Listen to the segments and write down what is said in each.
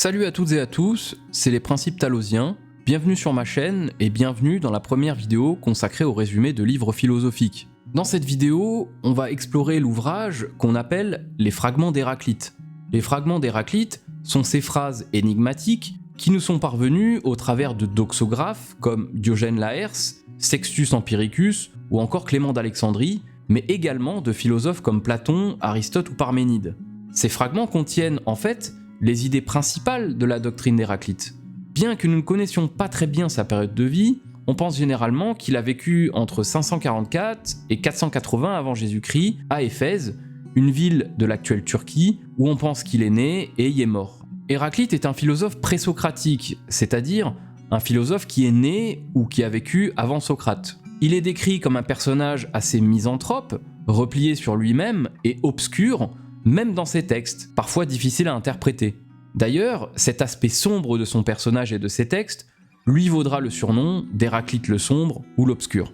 Salut à toutes et à tous, c'est les Principes Talosiens. Bienvenue sur ma chaîne et bienvenue dans la première vidéo consacrée au résumé de livres philosophiques. Dans cette vidéo, on va explorer l'ouvrage qu'on appelle les Fragments d'Héraclite. Les Fragments d'Héraclite sont ces phrases énigmatiques qui nous sont parvenues au travers de doxographes comme Diogène Laërce, Sextus Empiricus ou encore Clément d'Alexandrie, mais également de philosophes comme Platon, Aristote ou Parménide. Ces fragments contiennent en fait les idées principales de la doctrine d'Héraclite. Bien que nous ne connaissions pas très bien sa période de vie, on pense généralement qu'il a vécu entre 544 et 480 avant Jésus-Christ à Éphèse, une ville de l'actuelle Turquie où on pense qu'il est né et y est mort. Héraclite est un philosophe présocratique, c'est-à-dire un philosophe qui est né ou qui a vécu avant Socrate. Il est décrit comme un personnage assez misanthrope, replié sur lui-même et obscur, même dans ses textes, parfois difficiles à interpréter. D'ailleurs, cet aspect sombre de son personnage et de ses textes lui vaudra le surnom d'Héraclite le sombre ou l'obscur.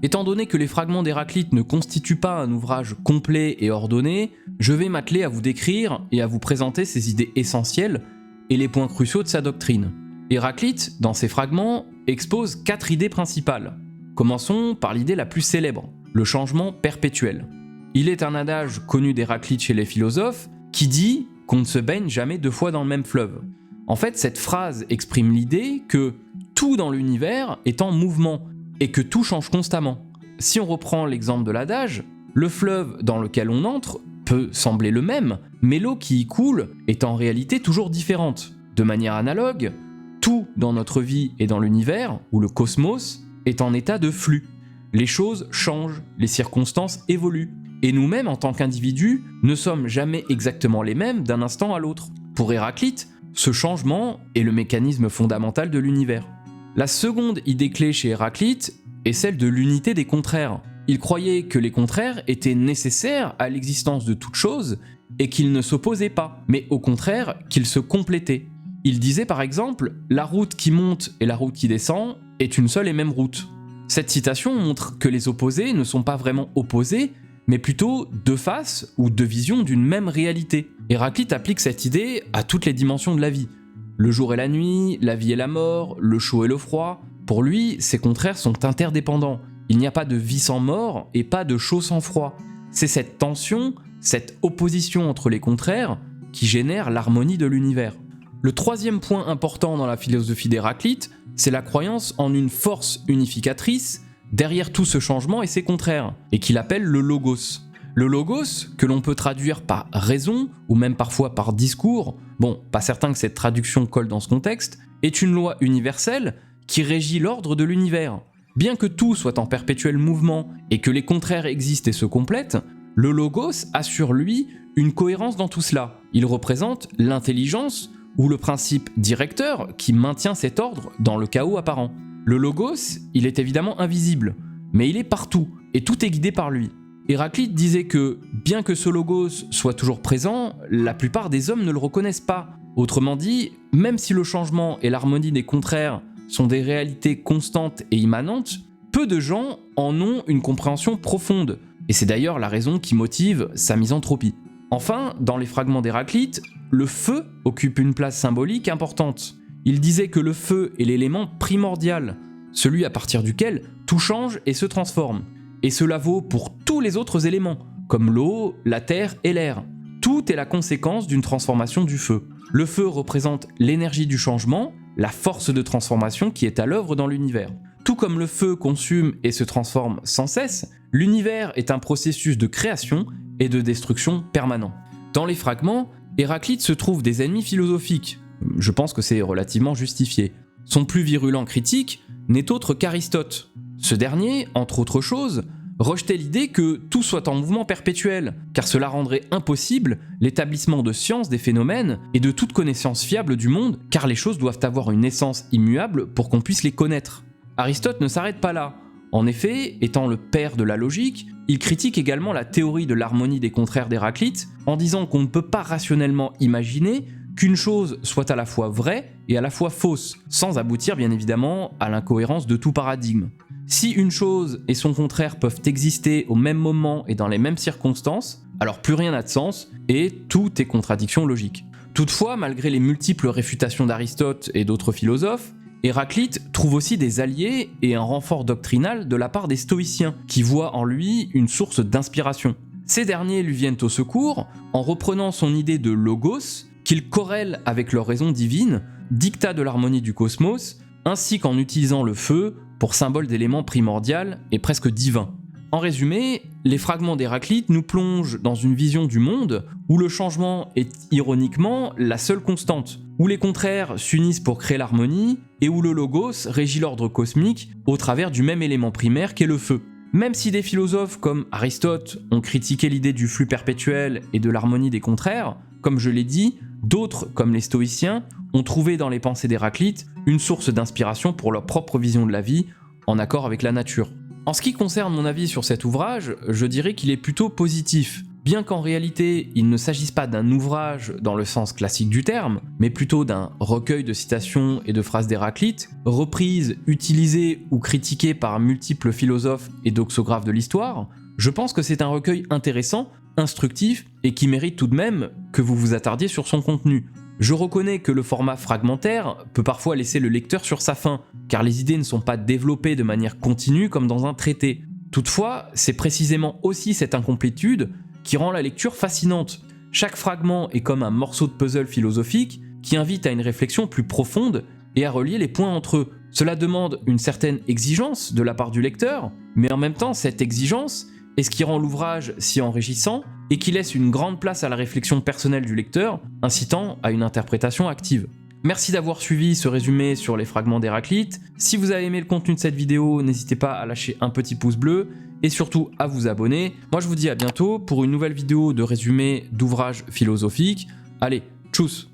Étant donné que les fragments d'Héraclite ne constituent pas un ouvrage complet et ordonné, je vais m'atteler à vous décrire et à vous présenter ses idées essentielles et les points cruciaux de sa doctrine. Héraclite, dans ses fragments, expose 4 idées principales. Commençons par l'idée la plus célèbre, le changement perpétuel. Il est un adage connu d'Héraclite chez les philosophes qui dit qu'on ne se baigne jamais 2 fois dans le même fleuve. En fait, cette phrase exprime l'idée que tout dans l'univers est en mouvement et que tout change constamment. Si on reprend l'exemple de l'adage, le fleuve dans lequel on entre peut sembler le même, mais l'eau qui y coule est en réalité toujours différente. De manière analogue, tout dans notre vie et dans l'univers, ou le cosmos, est en état de flux. Les choses changent, les circonstances évoluent. Et nous-mêmes, en tant qu'individus, ne sommes jamais exactement les mêmes d'un instant à l'autre. Pour Héraclite, ce changement est le mécanisme fondamental de l'univers. La seconde idée clé chez Héraclite est celle de l'unité des contraires. Il croyait que les contraires étaient nécessaires à l'existence de toute chose et qu'ils ne s'opposaient pas, mais au contraire qu'ils se complétaient. Il disait par exemple « La route qui monte et la route qui descend est une seule et même route ». Cette citation montre que les opposés ne sont pas vraiment opposés, mais plutôt 2 faces ou 2 visions d'une même réalité. Héraclite applique cette idée à toutes les dimensions de la vie. Le jour et la nuit, la vie et la mort, le chaud et le froid. Pour lui, ces contraires sont interdépendants. Il n'y a pas de vie sans mort et pas de chaud sans froid. C'est cette tension, cette opposition entre les contraires qui génère l'harmonie de l'univers. Le 3e point important dans la philosophie d'Héraclite, c'est la croyance en une force unificatrice derrière tout ce changement et ses contraires, et qu'il appelle le logos. Le logos, que l'on peut traduire par raison, ou même parfois par discours, bon, pas certain que cette traduction colle dans ce contexte, est une loi universelle qui régit l'ordre de l'univers. Bien que tout soit en perpétuel mouvement et que les contraires existent et se complètent, le logos assure lui une cohérence dans tout cela. Il représente l'intelligence ou le principe directeur qui maintient cet ordre dans le chaos apparent. Le logos, il est évidemment invisible, mais il est partout, et tout est guidé par lui. Héraclite disait que, bien que ce logos soit toujours présent, la plupart des hommes ne le reconnaissent pas. Autrement dit, même si le changement et l'harmonie des contraires sont des réalités constantes et immanentes, peu de gens en ont une compréhension profonde, et c'est d'ailleurs la raison qui motive sa misanthropie. Enfin, dans les fragments d'Héraclite, le feu occupe une place symbolique importante. Il disait que le feu est l'élément primordial, celui à partir duquel tout change et se transforme. Et cela vaut pour tous les autres éléments, comme l'eau, la terre et l'air. Tout est la conséquence d'une transformation du feu. Le feu représente l'énergie du changement, la force de transformation qui est à l'œuvre dans l'univers. Tout comme le feu consume et se transforme sans cesse, l'univers est un processus de création et de destruction permanent. Dans les fragments, Héraclite se trouve des ennemis philosophiques. Je pense que c'est relativement justifié. Son plus virulent critique n'est autre qu'Aristote. Ce dernier, entre autres choses, rejetait l'idée que tout soit en mouvement perpétuel, car cela rendrait impossible l'établissement de science des phénomènes et de toute connaissance fiable du monde, car les choses doivent avoir une essence immuable pour qu'on puisse les connaître. Aristote ne s'arrête pas là. En effet, étant le père de la logique, il critique également la théorie de l'harmonie des contraires d'Héraclite, en disant qu'on ne peut pas rationnellement imaginer qu'une chose soit à la fois vraie et à la fois fausse, sans aboutir bien évidemment à l'incohérence de tout paradigme. Si une chose et son contraire peuvent exister au même moment et dans les mêmes circonstances, alors plus rien n'a de sens et tout est contradiction logique. Tout Toutefois, malgré les multiples réfutations d'Aristote et d'autres philosophes, Héraclite trouve aussi des alliés et un renfort doctrinal de la part des stoïciens, qui voient en lui une source d'inspiration. Ces derniers lui viennent au secours en reprenant son idée de logos, qu'ils corrèlent avec leur raison divine, dictat de l'harmonie du cosmos, ainsi qu'en utilisant le feu pour symbole d'élément primordial et presque divin. En résumé, les fragments d'Héraclite nous plongent dans une vision du monde où le changement est ironiquement la seule constante, où les contraires s'unissent pour créer l'harmonie et où le logos régit l'ordre cosmique au travers du même élément primaire qu'est le feu. Même si des philosophes comme Aristote ont critiqué l'idée du flux perpétuel et de l'harmonie des contraires, comme je l'ai dit, d'autres, comme les stoïciens, ont trouvé dans les pensées d'Héraclite une source d'inspiration pour leur propre vision de la vie, en accord avec la nature. En ce qui concerne mon avis sur cet ouvrage, je dirais qu'il est plutôt positif. Bien qu'en réalité, il ne s'agisse pas d'un ouvrage dans le sens classique du terme, mais plutôt d'un recueil de citations et de phrases d'Héraclite, reprises, utilisées ou critiquées par multiples philosophes et doxographes de l'histoire, je pense que c'est un recueil intéressant, instructif et qui mérite tout de même que vous vous attardiez sur son contenu. Je reconnais que le format fragmentaire peut parfois laisser le lecteur sur sa faim, car les idées ne sont pas développées de manière continue comme dans un traité. Toutefois, c'est précisément aussi cette incomplétude qui rend la lecture fascinante. Chaque fragment est comme un morceau de puzzle philosophique qui invite à une réflexion plus profonde et à relier les points entre eux. Cela demande une certaine exigence de la part du lecteur, mais en même temps cette exigence est ce qui rend l'ouvrage si enrichissant et qui laisse une grande place à la réflexion personnelle du lecteur, incitant à une interprétation active. Merci d'avoir suivi ce résumé sur les fragments d'Héraclite. Si vous avez aimé le contenu de cette vidéo, n'hésitez pas à lâcher un petit pouce bleu et surtout à vous abonner. Moi je vous dis à bientôt pour une nouvelle vidéo de résumé d'ouvrages philosophiques. Allez, tchuss!